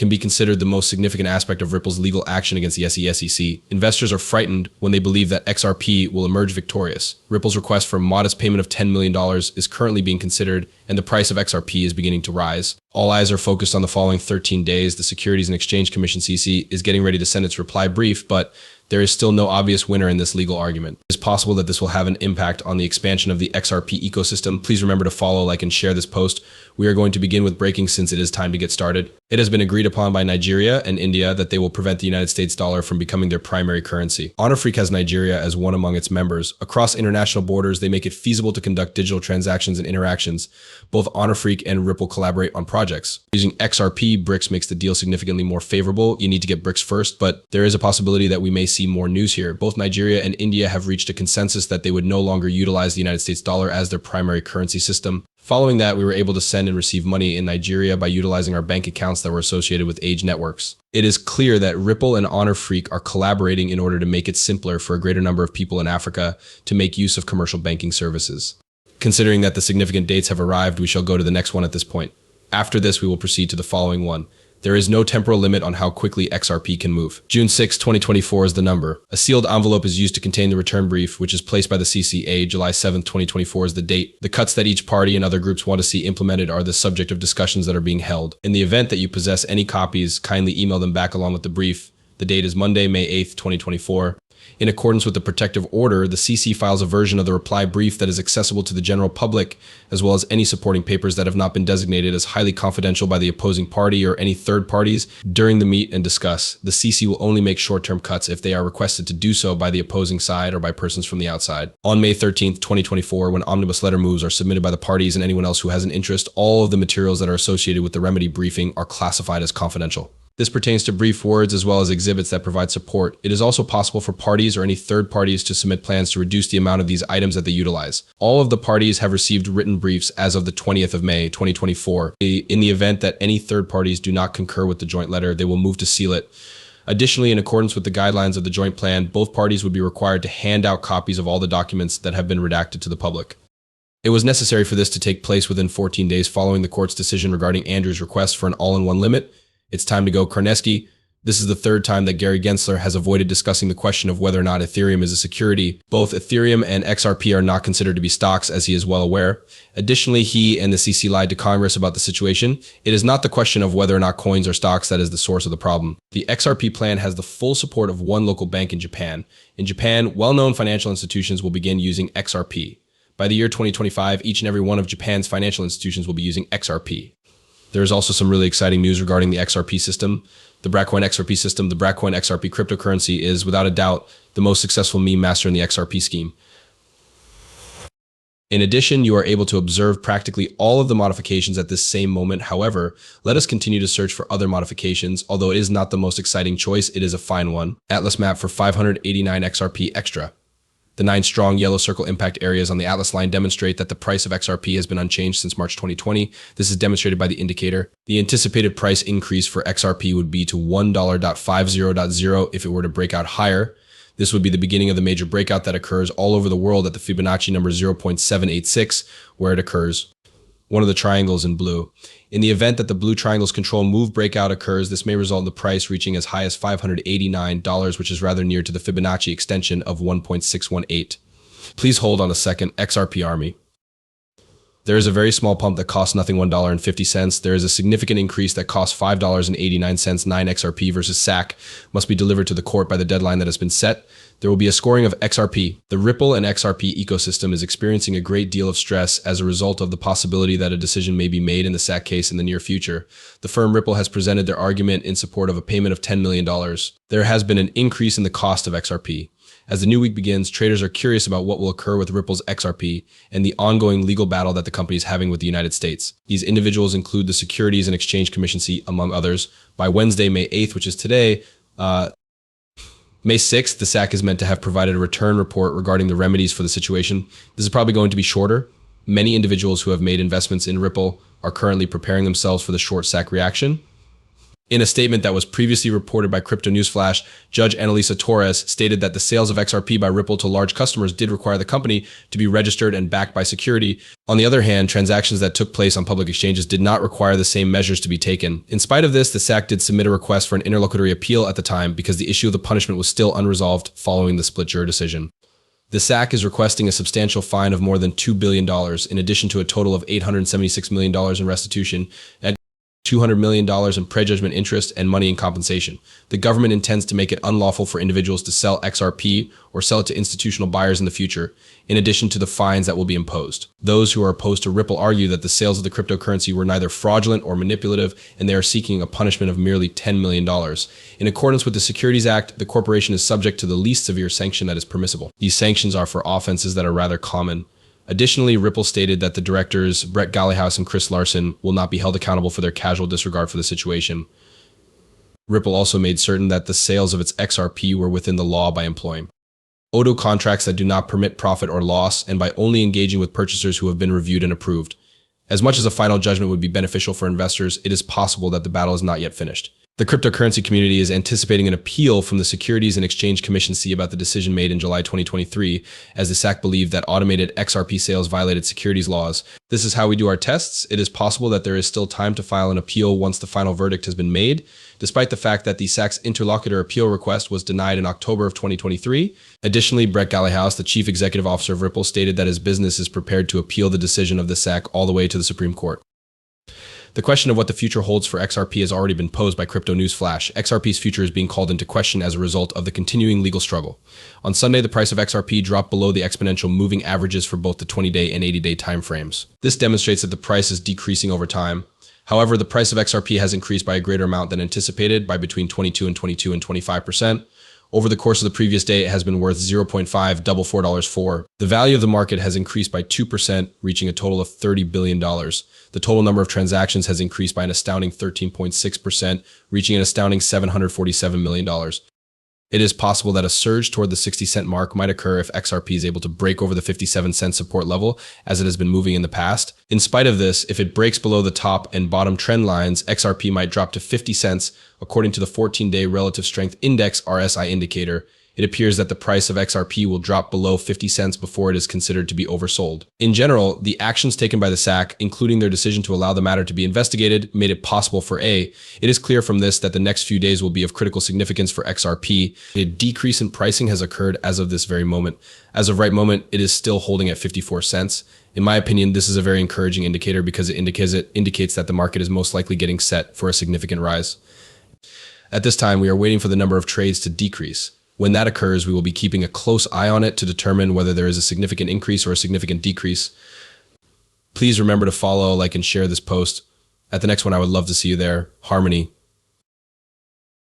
can be considered the most significant aspect of Ripple's legal action against the SEC. Investors are frightened when they believe that XRP will emerge victorious. Ripple's request for a modest payment of $10 million is currently being considered, and the price of XRP is beginning to rise. All eyes are focused on the following 13 days. The Securities and Exchange Commission (SEC) is getting ready to send its reply brief, but there is still no obvious winner in this legal argument. It is possible that this will have an impact on the expansion of the XRP ecosystem. Please remember to follow, like, and share this post. We are going to begin with breaking since it is time to get started. It has been agreed upon by Nigeria and India that they will prevent the United States dollar from becoming their primary currency. HonorFreak has Nigeria as one among its members. Across international borders, they make it feasible to conduct digital transactions and interactions. Both HonorFreak and Ripple collaborate on projects. Using XRP, BRICS makes the deal significantly more favorable. You need to get BRICS first, but there is a possibility that we may see more news here. Both Nigeria and India have reached a consensus that they would no longer utilize the United States dollar as their primary currency system. Following that, we were able to send and receive money in Nigeria by utilizing our bank accounts that were associated with Age networks. It is clear that Ripple and HonorFreak are collaborating in order to make it simpler for a greater number of people in Africa to make use of commercial banking services. Considering that the significant dates have arrived, we shall go to the next one at this point. After this, we will proceed to the following one. There is no temporal limit on how quickly XRP can move. June 6, 2024 is the number. A sealed envelope is used to contain the return brief, which is placed by the CCA. July 7, 2024 is the date. The cuts that each party and other groups want to see implemented are the subject of discussions that are being held. In the event that you possess any copies, kindly email them back along with the brief. The date is Monday, May 8, 2024. In accordance with the protective order, the CC files a version of the reply brief that is accessible to the general public, as well as any supporting papers that have not been designated as highly confidential by the opposing party or any third parties during the meet and discuss. The CC will only make short-term cuts if they are requested to do so by the opposing side or by persons from the outside. On May 13, 2024, when omnibus letter moves are submitted by the parties and anyone else who has an interest, all of the materials that are associated with the remedy briefing are classified as confidential. This pertains to brief words as well as exhibits that provide support. It is also possible for parties or any third parties to submit plans to reduce the amount of these items that they utilize. All of the parties have received written briefs as of the 20th of May, 2024. In the event that any third parties do not concur with the joint letter, they will move to seal it. Additionally, in accordance with the guidelines of the joint plan, both parties would be required to hand out copies of all the documents that have been redacted to the public. It was necessary for this to take place within 14 days following the court's decision regarding Andrew's request for an all-in-one limit. It's time to go, Karneski. This is the third time that Gary Gensler has avoided discussing the question of whether or not Ethereum is a security. Both Ethereum and XRP are not considered to be stocks, as he is well aware. Additionally, he and the CC lied to Congress about the situation. It is not the question of whether or not coins are stocks that is the source of the problem. The XRP plan has the full support of one local bank in Japan. In Japan, well-known financial institutions will begin using XRP. By the year 2025, each and every one of Japan's financial institutions will be using XRP. There is also some really exciting news regarding the XRP system. The Bratcoin XRP system, the Bratcoin XRP cryptocurrency, is without a doubt the most successful meme master in the XRP scheme. In addition, you are able to observe practically all of the modifications at this same moment. However, let us continue to search for other modifications. Although it is not the most exciting choice, it is a fine one. Atlas map for 589 XRP extra. The 9 strong yellow circle impact areas on the Atlas line demonstrate that the price of XRP has been unchanged since March 2020. This is demonstrated by the indicator. The anticipated price increase for XRP would be to $1.50.0 if it were to break out higher. This would be the beginning of the major breakout that occurs all over the world at the Fibonacci number 0.786, where it occurs. One of the triangles in blue. In the event that the blue triangle's control move breakout occurs, this may result in the price reaching as high as $589, which is rather near to the Fibonacci extension of 1.618. Please hold on a second, XRP Army. There is a very small pump that costs nothing, $1.50. There is a significant increase that costs $5.89. 9 XRP versus SAC must be delivered to the court by the deadline that has been set. There will be a scoring of XRP. The Ripple and XRP ecosystem is experiencing a great deal of stress as a result of the possibility that a decision may be made in the SAC case in the near future. The firm Ripple has presented their argument in support of a payment of $10 million. There has been an increase in the cost of XRP. As the new week begins, traders are curious about what will occur with Ripple's XRP and the ongoing legal battle that the company is having with the United States. These individuals include the Securities and Exchange Commission, among others. By Wednesday, May 8th, which is today, May 6th, the SAC is meant to have provided a return report regarding the remedies for the situation. This is probably going to be shorter. Many individuals who have made investments in Ripple are currently preparing themselves for the short SAC reaction. In a statement that was previously reported by Crypto News Flash, Judge Annalisa Torres stated that the sales of XRP by Ripple to large customers did require the company to be registered and backed by security. On the other hand, transactions that took place on public exchanges did not require the same measures to be taken. In spite of this, the SAC did submit a request for an interlocutory appeal at the time because the issue of the punishment was still unresolved following the split juror decision. The SAC is requesting a substantial fine of more than $2 billion, in addition to a total of $876 million in restitution and $200 million in prejudgment interest and money in compensation. The government intends to make it unlawful for individuals to sell XRP or sell it to institutional buyers in the future, in addition to the fines that will be imposed. Those who are opposed to Ripple argue that the sales of the cryptocurrency were neither fraudulent or manipulative, and they are seeking a punishment of merely $10 million. In accordance with the Securities Act, the corporation is subject to the least severe sanction that is permissible. These sanctions are for offenses that are rather common. Additionally, Ripple stated that the directors, Brett Gallagher and Chris Larson, will not be held accountable for their casual disregard for the situation. Ripple also made certain that the sales of its XRP were within the law by employing auto contracts that do not permit profit or loss, and by only engaging with purchasers who have been reviewed and approved. As much as a final judgment would be beneficial for investors, it is possible that the battle is not yet finished. The cryptocurrency community is anticipating an appeal from the Securities and Exchange Commission (SEC) about the decision made in July 2023, as the SEC believed that automated XRP sales violated securities laws. This is how we do our tests. It is possible that there is still time to file an appeal once the final verdict has been made, despite the fact that the SEC's interlocutor appeal request was denied in October of 2023. Additionally, Brett Gallagher, the chief executive officer of Ripple, stated that his business is prepared to appeal the decision of the SEC all the way to the Supreme Court. The question of what the future holds for XRP has already been posed by Crypto News Flash. XRP's future is being called into question as a result of the continuing legal struggle. On Sunday, the price of XRP dropped below the exponential moving averages for both the 20-day and 80-day timeframes. This demonstrates that the price is decreasing over time. However, the price of XRP has increased by a greater amount than anticipated, by between 22 and 25%. Over the course of the previous day, it has been worth $0.544. The value of the market has increased by 2%, reaching a total of $30 billion. The total number of transactions has increased by an astounding 13.6%, reaching an astounding $747 million. It is possible that a surge toward the 60-cent mark might occur if XRP is able to break over the 57-cent support level, as it has been moving in the past. In spite of this, if it breaks below the top and bottom trend lines, XRP might drop to 50 cents, according to the 14-day Relative Strength Index RSI indicator. It appears that the price of XRP will drop below 50 cents before it is considered to be oversold. In general, the actions taken by the SEC, including their decision to allow the matter to be investigated, made it possible for it is clear from this that the next few days will be of critical significance for XRP. A decrease in pricing has occurred as of this very moment. As of right moment, it is still holding at 54 cents. In my opinion, this is a very encouraging indicator because it indicates that the market is most likely getting set for a significant rise. At this time, we are waiting for the number of trades to decrease. When that occurs, we will be keeping a close eye on it to determine whether there is a significant increase or a significant decrease. Please remember to follow, like, and share this post. At the next one, I would love to see you there. Harmony.